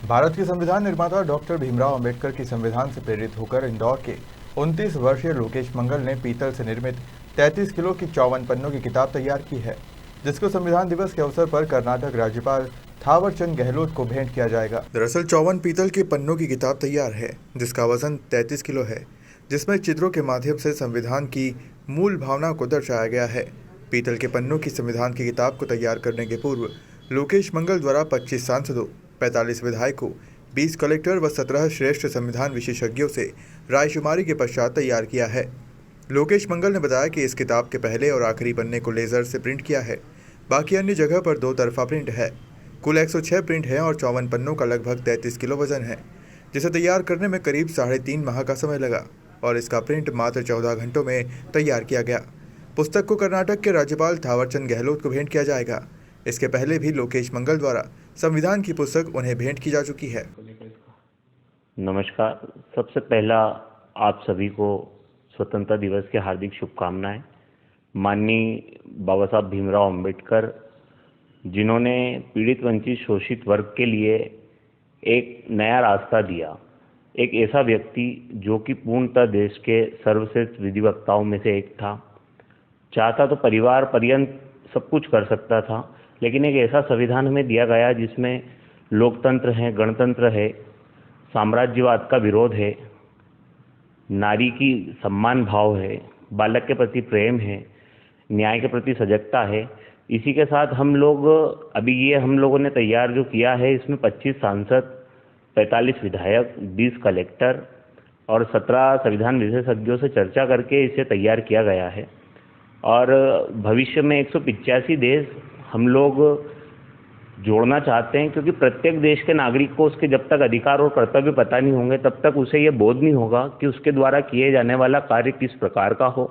भारत के संविधान निर्माता डॉक्टर भीमराव अंबेडकर की संविधान से प्रेरित होकर इंदौर के 29 वर्षीय लोकेश मंगल ने पीतल से निर्मित 33 किलो की 54 पन्नों की किताब तैयार की है, जिसको संविधान दिवस के अवसर पर कर्नाटक राज्यपाल थावरचंद गहलोत को भेंट किया जाएगा। दरअसल 54 पीतल के पन्नों की किताब तैयार है, जिसका वजन 33 किलो है, जिसमें चित्रों के माध्यम से संविधान की मूल भावना को दर्शाया गया है। पीतल के पन्नों की संविधान की किताब को तैयार करने के पूर्व लोकेश मंगल द्वारा 25 सांसदों, 45 विधायकों, 20 कलेक्टर व 17 श्रेष्ठ संविधान विशेषज्ञों से रायशुमारी के पश्चात तैयार किया है। लोकेश मंगल ने बताया कि इस किताब के पहले और आखिरी पन्ने को लेजर से प्रिंट किया है, बाकी अन्य जगह पर 2 तरफा प्रिंट है। कुल 106 प्रिंट है और 54 पन्नों का लगभग 33 किलो वजन है, जिसे तैयार करने में करीब 3.5 माह का समय लगा और इसका प्रिंट मात्र 14 घंटों में तैयार किया गया। पुस्तक को कर्नाटक के राज्यपाल थावरचंद गहलोत को भेंट किया जाएगा। इसके पहले भी लोकेश मंगल द्वारा संविधान की पुस्तक उन्हें भेंट की जा चुकी है। नमस्कार। सबसे पहला आप सभी को स्वतंत्रता दिवस की हार्दिक शुभकामनाएं। माननीय बाबा साहब भीमराव अंबेडकर, जिन्होंने पीड़ित वंचित शोषित वर्ग के लिए एक नया रास्ता दिया, एक ऐसा व्यक्ति जो कि पूर्णतः देश के सर्वश्रेष्ठ विधिवक्ताओं में से एक था। चाहता तो परिवार पर्यंत सब कुछ कर सकता था, लेकिन एक ऐसा संविधान हमें दिया गया जिसमें लोकतंत्र है, गणतंत्र है, साम्राज्यवाद का विरोध है, नारी की सम्मान भाव है, बालक के प्रति प्रेम है, न्याय के प्रति सजगता है। इसी के साथ हम लोगों ने तैयार जो किया है, इसमें 25 सांसद, 45 विधायक, 20 कलेक्टर और 17 संविधान विशेषज्ञों से चर्चा करके इसे तैयार किया गया है। और भविष्य में 185 देश हम लोग जोड़ना चाहते हैं, क्योंकि प्रत्येक देश के नागरिक को उसके जब तक अधिकार और कर्तव्य पता नहीं होंगे, तब तक उसे ये बोध नहीं होगा कि उसके द्वारा किए जाने वाला कार्य किस प्रकार का हो,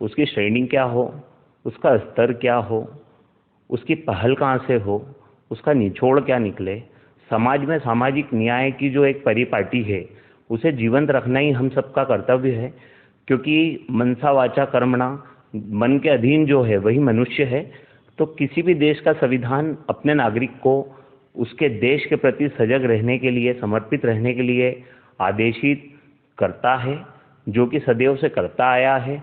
उसकी श्रेणी क्या हो, उसका स्तर क्या हो, उसकी पहल कहाँ से हो, उसका निचोड़ क्या निकले। समाज में सामाजिक न्याय की जो एक परिपाटी है, उसे जीवंत रखना ही हम सबका कर्तव्य है, क्योंकि मनसा वाचा कर्मणा, मन के अधीन जो है वही मनुष्य है। तो किसी भी देश का संविधान अपने नागरिक को उसके देश के प्रति सजग रहने के लिए, समर्पित रहने के लिए आदेशित करता है, जो कि सदैव से करता आया है।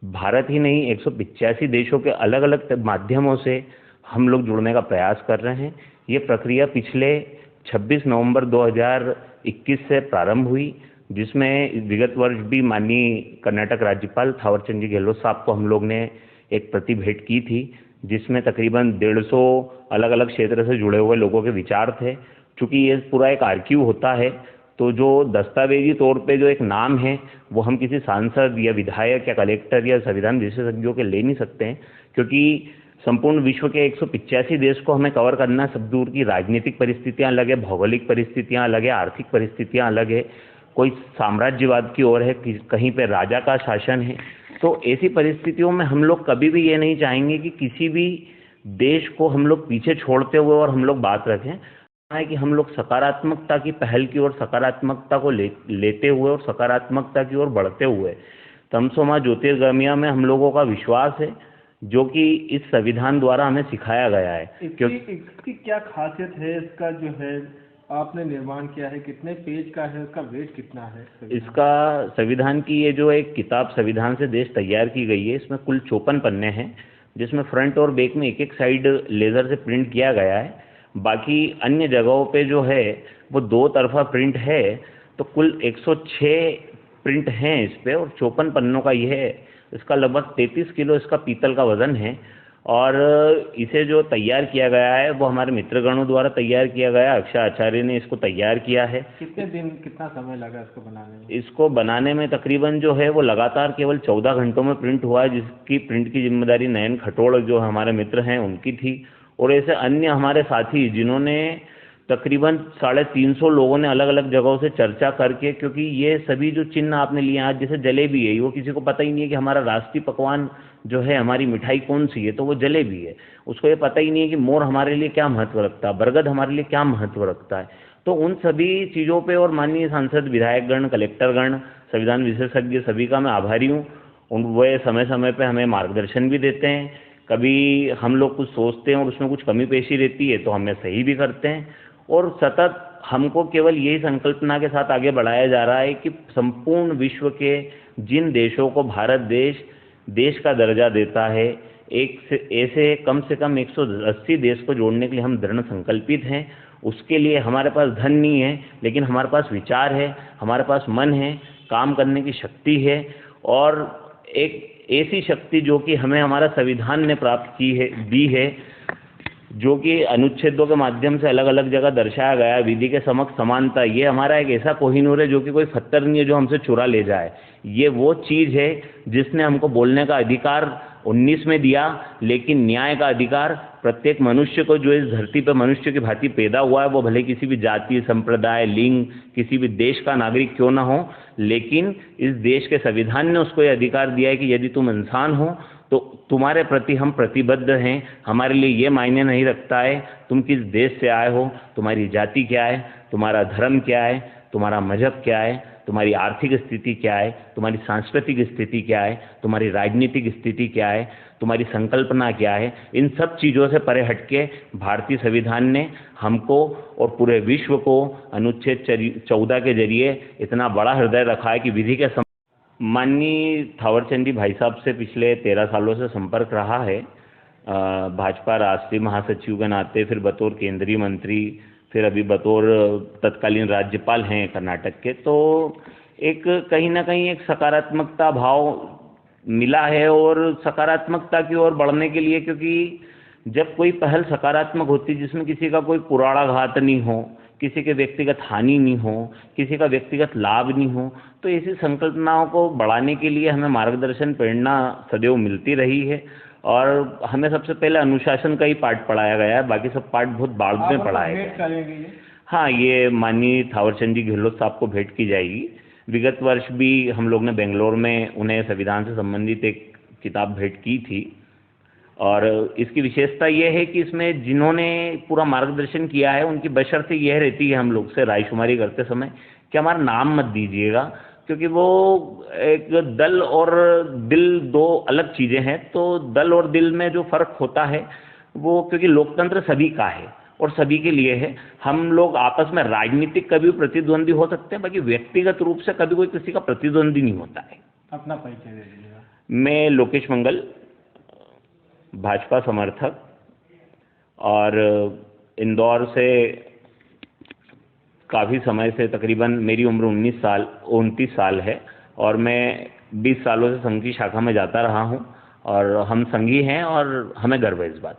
भारत ही नहीं, 185 देशों के अलग अलग माध्यमों से हम लोग जुड़ने का प्रयास कर रहे हैं। ये प्रक्रिया पिछले 26 नवंबर 2021 से प्रारंभ हुई, जिसमें विगत वर्ष भी माननीय कर्नाटक राज्यपाल थावरचंद गहलोत साहब को हम लोग ने एक प्रति भेंट की थी, जिसमें तकरीबन 150 अलग अलग क्षेत्र से जुड़े हुए लोगों के विचार थे। चूँकि ये पूरा एक आर्काइव होता है, तो जो दस्तावेजी तौर पे जो एक नाम है वो हम किसी सांसद या विधायक या कलेक्टर या संविधान विशेषज्ञों के ले नहीं सकते हैं, क्योंकि संपूर्ण विश्व के 185 देश को हमें कवर करना। सब दूर की राजनीतिक परिस्थितियां अलग है, भौगोलिक परिस्थितियां अलग है, आर्थिक परिस्थितियां अलग है, कोई साम्राज्यवाद की ओर है, कहीं पे राजा का शासन है। तो ऐसी परिस्थितियों में हम लोग कभी भी ये नहीं चाहेंगे कि किसी भी देश को हम लोग पीछे छोड़ते हुए और हम लोग बात रखें है कि हम लोग सकारात्मकता की पहल की ओर, सकारात्मकता को लेते हुए और सकारात्मकता की ओर बढ़ते हुए तमसोमा ज्योतिर्गमय में हम लोगों का विश्वास है, जो कि इस संविधान द्वारा हमें सिखाया गया है। इसकी क्या खासियत है? इसका जो है आपने निर्माण किया है, कितने पेज का है, उसका वेट कितना है? इसका संविधान की ये जो एक किताब संविधान से देश तैयार की गई है, इसमें कुल 54 पन्ने हैं, जिसमें फ्रंट और बैक में एक एक साइड लेजर से प्रिंट किया गया है। बाकी अन्य जगहों पे जो है वो 2 तरफा प्रिंट है। तो कुल 106 प्रिंट हैं इस पे और 54 पन्नों का ये है। इसका लगभग 33 किलो इसका पीतल का वजन है। और इसे जो तैयार किया गया है वो हमारे मित्रगणों द्वारा तैयार किया गया। अक्षय आचार्य ने इसको तैयार किया है। कितना समय लगा इसको बनाने में? इसको बनाने में तकरीबन जो है वो लगातार केवल 14 घंटों में प्रिंट हुआ है, जिसकी प्रिंट की जिम्मेदारी नयन खटोड़ जो हमारे मित्र हैं उनकी थी। और ऐसे अन्य हमारे साथी जिन्होंने तकरीबन 350 लोगों ने अलग अलग जगहों से चर्चा करके, क्योंकि ये सभी जो चिन्ह आपने लिए आज, जैसे जलेबी है, वो किसी को पता ही नहीं है कि हमारा राष्ट्रीय पकवान जो है, हमारी मिठाई कौन सी है, तो वो जलेबी है। उसको ये पता ही नहीं है कि मोर हमारे लिए क्या महत्व रखता है, बरगद हमारे लिए क्या महत्व रखता है। तो उन सभी चीज़ों पे और माननीय सांसद, विधायकगण, कलेक्टरगण, संविधान विशेषज्ञ, सभी का मैं आभारी हूँ। वे समय समय पे हमें मार्गदर्शन भी देते हैं। कभी हम लोग कुछ सोचते हैं और उसमें कुछ कमी पेशी रहती है तो हमें सही भी करते हैं। और सतत हमको केवल यही संकल्पना के साथ आगे बढ़ाया जा रहा है कि संपूर्ण विश्व के जिन देशों को भारत देश का दर्जा देता है, ऐसे कम से कम 180 देश को जोड़ने के लिए हम दृढ़ संकल्पित हैं। उसके लिए हमारे पास धन नहीं है, लेकिन हमारे पास विचार है, हमारे पास मन है, काम करने की शक्ति है, और एक ऐसी शक्ति जो कि हमें हमारा संविधान ने प्राप्त दी है, जो कि अनुच्छेदों के माध्यम से अलग अलग जगह दर्शाया गया है। विधि के समक्ष समानता, ये हमारा एक ऐसा कोहिनूर है जो कि कोई पत्थर नहीं है जो हमसे चुरा ले जाए। ये वो चीज़ है जिसने हमको बोलने का अधिकार 19 में दिया, लेकिन न्याय का अधिकार प्रत्येक मनुष्य को, जो इस धरती पर मनुष्य की भांति पैदा हुआ है, वो भले किसी भी जाति, संप्रदाय, लिंग, किसी भी देश का नागरिक क्यों ना हो, लेकिन इस देश के संविधान ने उसको ये अधिकार दिया है कि यदि तुम इंसान हो तो तुम्हारे प्रति हम प्रतिबद्ध हैं। हमारे लिए ये मायने नहीं रखता है तुम किस देश से आए हो, तुम्हारी जाति क्या है, तुम्हारा धर्म क्या है, तुम्हारा मजहब क्या है, तुम्हारी आर्थिक स्थिति क्या है, तुम्हारी सांस्कृतिक स्थिति क्या है, तुम्हारी राजनीतिक स्थिति क्या है, तुम्हारी संकल्पना क्या है। इन सब चीज़ों से परे हटके भारतीय संविधान ने हमको और पूरे विश्व को अनुच्छेद 14 के जरिए इतना बड़ा हृदय रखा है कि विधि के माननीय थावरचंद जी भाई साहब से पिछले 13 सालों से संपर्क रहा है, भाजपा राष्ट्रीय महासचिव के नाते, फिर बतौर केंद्रीय मंत्री, फिर अभी बतौर तत्कालीन राज्यपाल हैं कर्नाटक के। तो एक कहीं ना कहीं एक सकारात्मकता भाव मिला है, और सकारात्मकता की ओर बढ़ने के लिए, क्योंकि जब कोई पहल सकारात्मक होती जिसमें किसी का कोई पुराणाघात नहीं हो, किसी के व्यक्तिगत हानि नहीं हो, किसी का व्यक्तिगत लाभ नहीं हो, तो ऐसी संकल्पनाओं को बढ़ाने के लिए हमें मार्गदर्शन प्रेरणा सदैव मिलती रही है। और हमें सबसे पहले अनुशासन का ही पाठ पढ़ाया गया है, बाकी सब पाठ बहुत बाद में पढ़ाया गया है। हाँ, ये माननीय थावरचंद जी गहलोत साहब को भेंट की जाएगी। विगत वर्ष भी हम लोग ने बेंगलोर में उन्हें संविधान से संबंधित एक किताब भेंट की थी, और इसकी विशेषता यह है कि इसमें जिन्होंने पूरा मार्गदर्शन किया है उनकी बशर्ते यह रहती है हम लोग से रायशुमारी करते समय कि हमारा नाम मत दीजिएगा, क्योंकि वो एक दल और दिल दो अलग चीज़ें हैं। तो दल और दिल में जो फ़र्क होता है वो, क्योंकि लोकतंत्र सभी का है और सभी के लिए है। हम लोग आपस में राजनीतिक कभी प्रतिद्वंदी हो सकते हैं, बाकी व्यक्तिगत रूप से कभी कोई किसी का प्रतिद्वंदी नहीं होता है। अपना परिचय दे दीजिएगा। मैं लोकेश मंगल, भाजपा समर्थक, और इंदौर से काफ़ी समय से, तकरीबन मेरी उम्र 29 साल है, और मैं 20 सालों से संघ की शाखा में जाता रहा हूं, और हम संघी हैं और हमें गर्व है इस बात।